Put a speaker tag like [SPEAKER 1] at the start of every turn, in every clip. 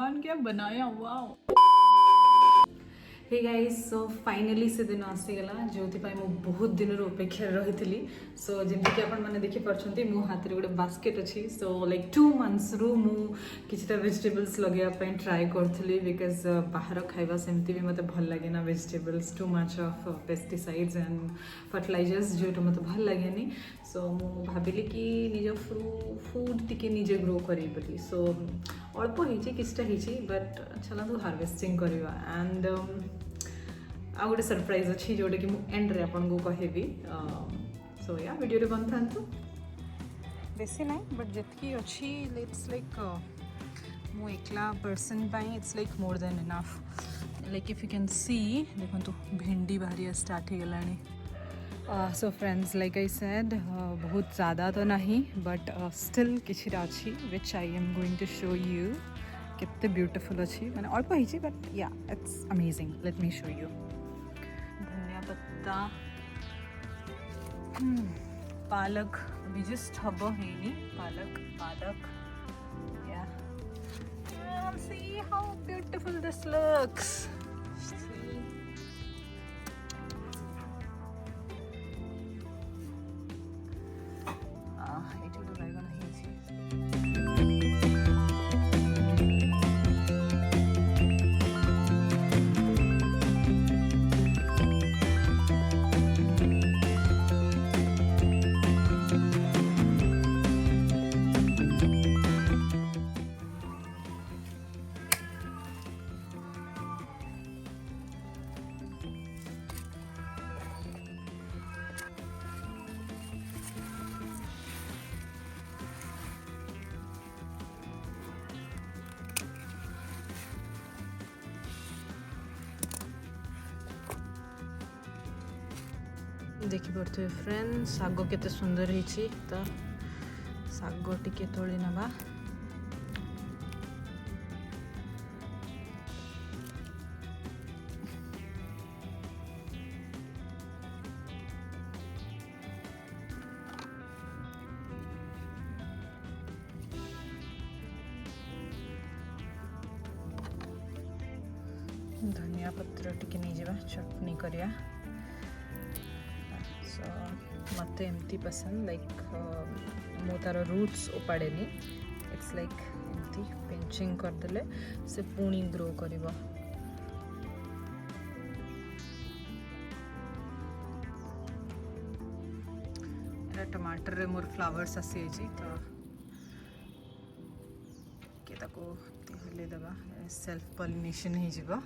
[SPEAKER 1] भगवान क्या बनाया, wow. Hey guys, so finally से दिन आसीगला जो मु बहुत दिन अपेक्षा रही। सो जमीक आपने देखिपे मो हाथ में गोटे बास्केट अच्छी। सो लाइक 2 months रु मुझे वेजिटेबल्स लगे ट्राए करी बिकज बाहर खाଇବା सेमती भी मत भल लगे ना vegetables too much of pesticides and fertilizers जो मत भल लगे। सो मु भाविली कि निज फूड टी निजे ग्रो करी बोली। सो अल्प होती बट चलतु हार्वेस्टिंग करवा एंड आ गोटे सरप्राइज अच्छी जोटा कि एंड रे आपको कहबी। सो या वीडियो बन था बेसी ना बट जितकी अच्छी इट्स लाइक मु एकला पर्सन पाई it's like more than enough. Like if you can see देखो भिंडी बाहरी स्टार्ट हो गलानी। So friends like I said बहुत ज़्यादा तो नहीं बट स्टिल किसी अच्छी which I am going to show you केते ब्यूटीफुल अच्छी मैंने अल्प होती but yeah it's amazing. Let me show you. धनिया पत्ता पालक अभी जस्ट हम है पालक पालक या see how beautiful this looks. See? It will be gonna easy. देखिपे फ्रेंड शाग केते सुंदर होती तो शाग टिके तोली नवा। धनिया पत्र टिके नहीं जावा चटनी करिया। सो मत एमती पसंद लाइक मो तार रूट्स उपाड़े इट्स लाइक एमती पिंचिंग करदेले से पुणी ग्रो करिवो। टमाटर रे मोर फ्लावर्स आसी तो के ताको हले दबा सेल्फ पॉलिनेशन ही जीवो।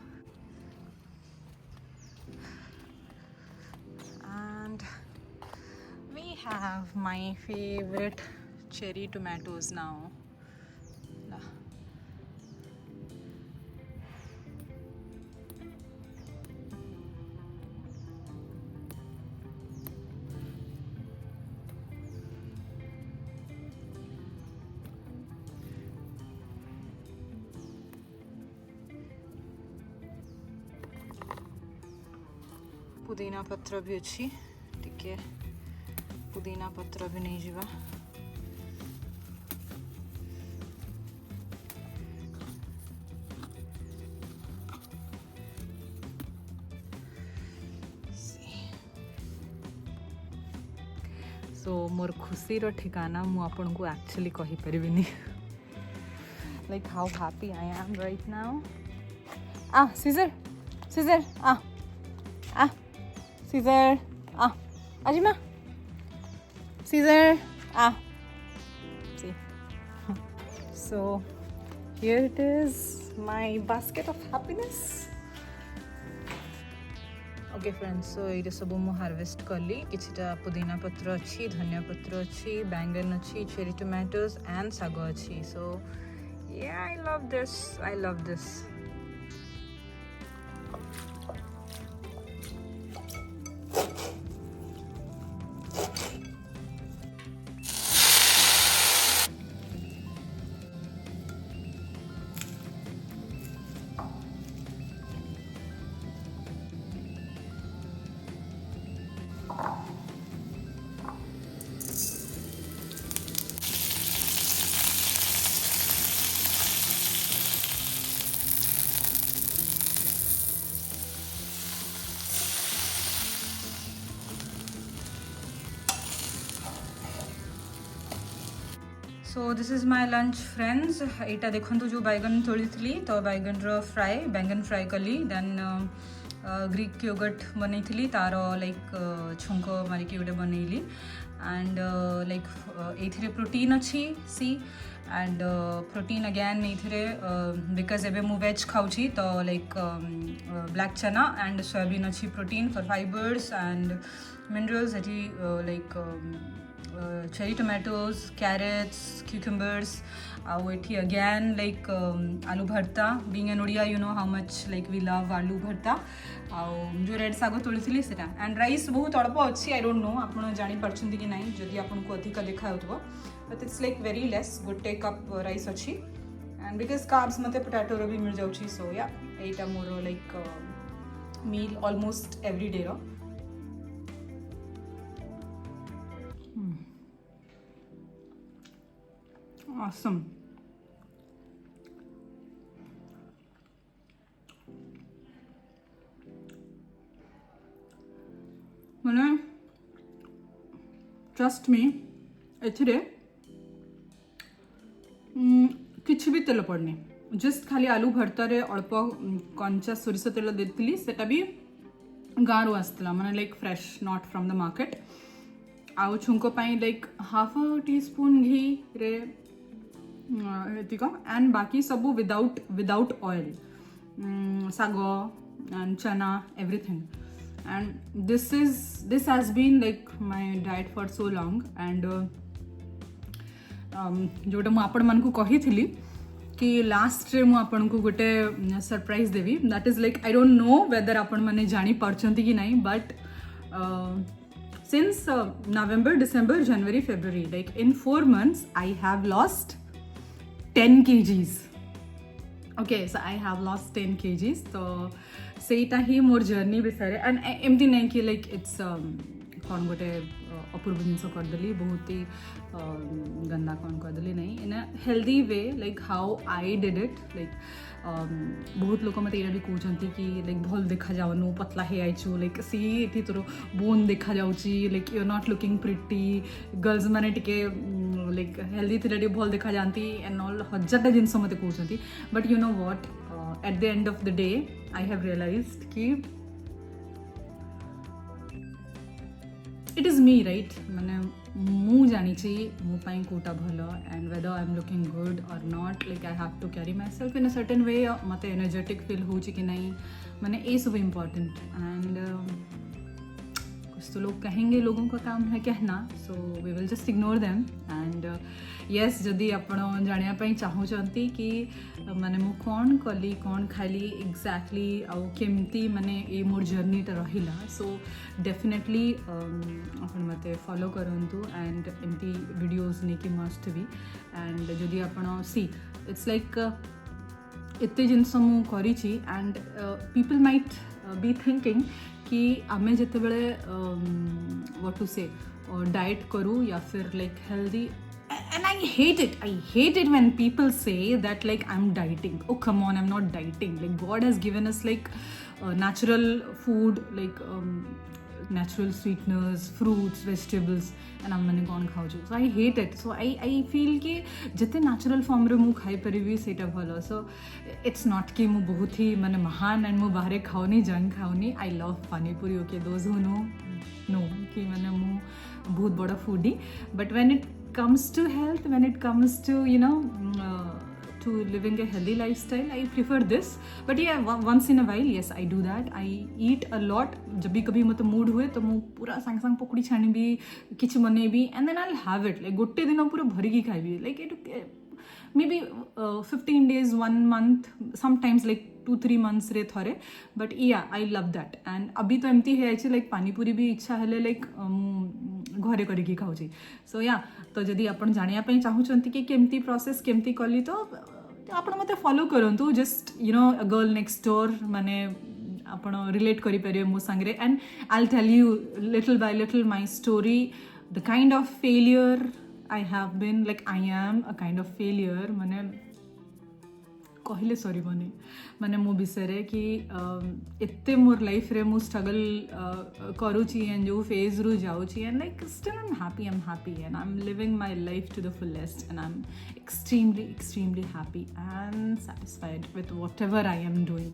[SPEAKER 1] Have my favorite cherry tomatoes now. पुदीना पत्र भी अच्छी टिके पुदीना पत्र भी नहीं जीवा। सो मोर खुशी रो ठिकाना मु आपन को एक्चुअली कहि परिबिनी like how happy I am right now. Caesar Caesar Caesar अजिमा Caesar, see. So here it is, my basket of happiness. Okay friends, so ये सब मु हार्वेस्ट कली किछटा पुदीना पत्र अच्छी धनिया पत्र अच्छी बैंगन अच्छी चेरी टोमेटोज एंड साग अच्छी। So yeah, I love this. So this is my lunch friends एटा देखंतु जो बैगन तोली थी तो बैगन रो फ्राई बैंगन फ्राई कली देन ग्रीक योगर्ट बनई थी तार लाइक छुंक मारिकी गोटे बनैली एंड लाइक एथिरे प्रोटीन अच्छी सी एंड प्रोटीन अगेन एथिरे बिकॉज एबे मु वेज खाऊची तो लाइक ब्लैक चना एंड सोयाबीन अच्छी protein for fibres and minerals eighty like cherry tomatoes, carrots, cucumbers. It again like aloo bharta. Being an Odia, you know how much like we love aloo bharta. जो red साग तोली थी सेटा and rice बहुत अल्प अच्छी I don't know आपन जानी परछंती कि नहीं जदि आपन को अधिक देखा होतबो but it's like very less गोटे कप राइस अच्छी एंड बिकॉज कार्ब्स मते पोटैटो रो भी मिल जाउची सो या एटा more like meal almost every day रो awesome ମାନେ ट्रस्ट मी एथिरे किछि भी तेल पड़नी जस्ट खाली आलू भर्तारे अल्प कंचा सोरिष तेल देती सेटा भी गाँव आसला माने like fresh not from the market आउ छुंक पाई लाइक हाफ अ टीस्पून घी रे एंड बाकी सब विदाउट ऑयल साग एंड चना everything and this has been like my diet for so long and जोटा मु आपण मानकु कही थी कि लास्ट रे मु आपण को गोटे surprise Devi that is like I don't know whether आपण माने जानी परछंती कि नहीं but since November, December, January, February, like in 4 months, I have lost 10 kgs. Okay, so I have lost 10 kgs. So, सेटा ही मोर जर्नी बिसारे एंड एमती नहीं कि like it's कौन गोटे अपूर्व जिनस करदेली बहुत ही गंदा कौन करदेली नहीं in a healthy way like how I did it like बहुत लोक मत ये भी कहते कि लाइक भल देखा जाऊनु पतला हे आइचु लाइक सी ये तोर बोन देखा जाऊँगी like you are not looking pretty girls मैंने टिके लाइक हेल्दी थे भल देखा जाती एंड ऑल हजारटा जिनस मत कहते but you know what at the end of the day I have realised कि इट इज मी राइट माने मु जानी मो पाई कोटा भल and whether I am looking good और not like I have to carry myself in a certain way मत एनर्जेटिक फील हो कि नहीं मैंने ये सब इम्पॉर्टेंट एंड कुछ तो लोग कहेंगे लोगों का काम है कहना so we will just ignore them and yes जदि आपण जानापी चाहूँगी कि माने मु कौन कली कौन खाली एक्जाक्टली आउ केमती माने ये मोर जर्नीटा रहिला सो डेफिनेटली आपण मते फॉलो करंतु एंड एमती वीडियोस नहीं मस्ट भी एंड जदि आपण सी इट्स लाइक एते जिनस मु करी and people might be thinking कि आमे जिते बड़े व्हाट टू से डाइट करूँ या फिर like healthy and I hate it when people say that like I'm dieting. Oh come on, I'm not dieting. Like God has given us like natural food, like natural sweeteners, fruits, vegetables, and I'm मैंने कौन खाऊ so I hate it. So I feel कि जितने natural form रे मु खाई परिवी सेटा भलो. So it's not कि मु बहुत ही मैंने महान and मु बाहरे खाऊनी जंक खाऊनी. I love पानी पूरी. Okay, those who know कि मैंने मु बहुत बड़ा foodie. But when it comes to health, when it comes to to living a healthy lifestyle, I prefer this. But yeah, once in a while, yes, I do that. I eat a lot. जब भी कभी मतलब mood हुए तो मु पूरा सांग सांग पकड़ी छानी भी किछ बने भी and then I'll have it. Like गोटे दिन पूरा भरी की खाई भी. Like it maybe 15 days, 1 month, sometimes like 2-3 months रे थरे. But yeah, I love that. And अभी तो एमती है actually like पानी पूरी भी इच्छा हेले like घरे करिकी खाऊची. So yeah, तो जदि आपण जानिया पई चाहूचंती कि केमती प्रोसेस केमती कली तो आपण मते फॉलो करंतु. Just you know a girl next door माने आपण रिलेट करि परिबे मो संगरे and I will tell you little by little my story the kind of failure I have been, like I am a kind of failure. मैंने कहले सरबनी माने मो विषय कि एते मोर लाइफ रे मु स्ट्रगल करूची एंड जो फेज रु जाऊची and like still I am happy and I am living my life to the fullest and I am extremely happy and satisfied with whatever I am doing.